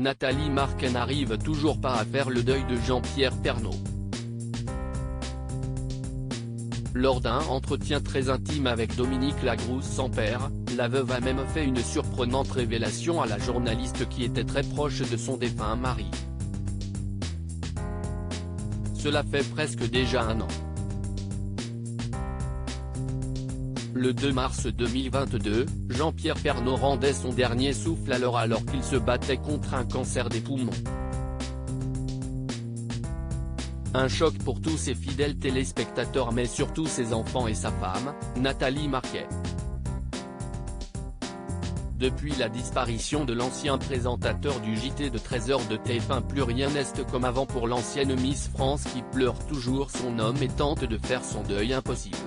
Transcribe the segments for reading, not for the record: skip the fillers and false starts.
Nathalie Marquet n'arrive toujours pas à faire le deuil de Jean-Pierre Pernaut. Lors d'un entretien très intime avec Dominique Lagrousse-Sans-Père, la veuve a même fait une surprenante révélation à la journaliste qui était très proche de son défunt mari. Cela fait presque déjà un an. Le 2 mars 2022, Jean-Pierre Pernaut rendait son dernier souffle alors qu'il se battait contre un cancer des poumons. Un choc pour tous ses fidèles téléspectateurs mais surtout ses enfants et sa femme, Nathalie Marquet. Depuis la disparition de l'ancien présentateur du JT de 13h de TF1, plus rien n'est comme avant pour l'ancienne Miss France qui pleure toujours son homme et tente de faire son deuil impossible.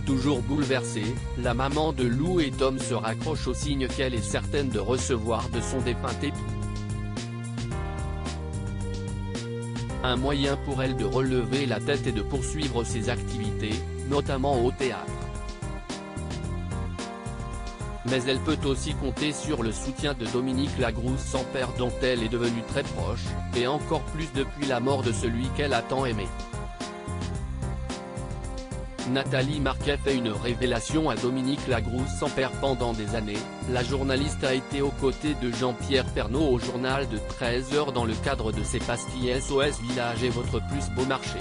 Toujours bouleversée, la maman de Lou et Tom se raccroche au signe qu'elle est certaine de recevoir de son défunt époux. Un moyen pour elle de relever la tête et de poursuivre ses activités, notamment au théâtre. Mais elle peut aussi compter sur le soutien de Dominique Lagrousse-Sans-Père dont elle est devenue très proche, et encore plus depuis la mort de celui qu'elle a tant aimé. Nathalie Marquet fait une révélation à Dominique Lagrousse-Sans-Père. Pendant des années, la journaliste a été aux côtés de Jean-Pierre Pernaut au journal de 13h dans le cadre de ses pastilles SOS Village et Votre plus beau marché.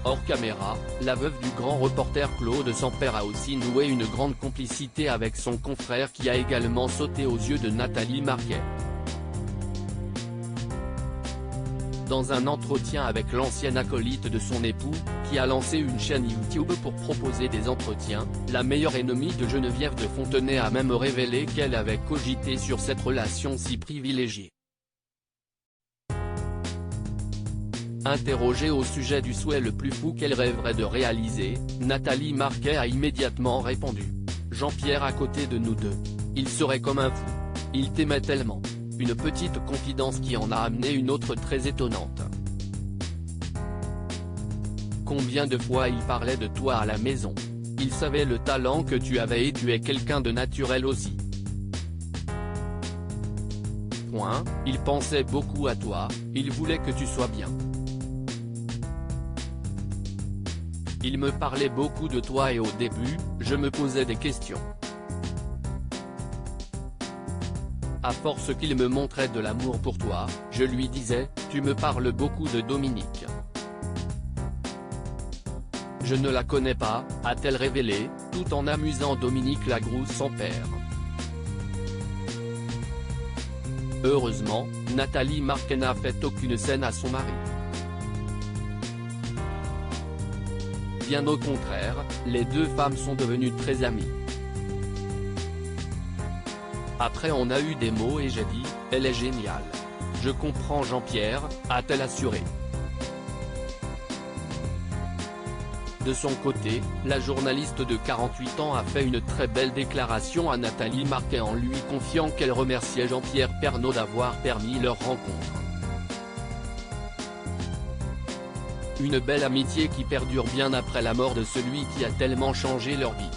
Hors caméra, la veuve du grand reporter Claude Sans-Père a aussi noué une grande complicité avec son confrère qui a également sauté aux yeux de Nathalie Marquet. Dans un entretien avec l'ancienne acolyte de son époux, qui a lancé une chaîne YouTube pour proposer des entretiens, la meilleure ennemie de Geneviève de Fontenay a même révélé qu'elle avait cogité sur cette relation si privilégiée. Interrogée au sujet du souhait le plus fou qu'elle rêverait de réaliser, Nathalie Marquet a immédiatement répondu : « Jean-Pierre à côté de nous deux. Il serait comme un fou. Il t'aimait tellement. » Une petite confidence qui en a amené une autre très étonnante. Combien de fois il parlait de toi à la maison. Il savait le talent que tu avais et tu es quelqu'un de naturel aussi. Il pensait beaucoup à toi, il voulait que tu sois bien. Il me parlait beaucoup de toi et au début, je me posais des questions. À force qu'il me montrait de l'amour pour toi, je lui disais, tu me parles beaucoup de Dominique. Je ne la connais pas, a-t-elle révélé, tout en amusant Dominique Lagrousse-Sans-Père. Heureusement, Nathalie Marquet n'a fait aucune scène à son mari. Bien au contraire, les deux femmes sont devenues très amies. Après on a eu des mots et j'ai dit, elle est géniale. Je comprends Jean-Pierre, a-t-elle assuré. De son côté, la journaliste de 48 ans a fait une très belle déclaration à Nathalie Marquet en lui confiant qu'elle remerciait Jean-Pierre Pernaut d'avoir permis leur rencontre. Une belle amitié qui perdure bien après la mort de celui qui a tellement changé leur vie.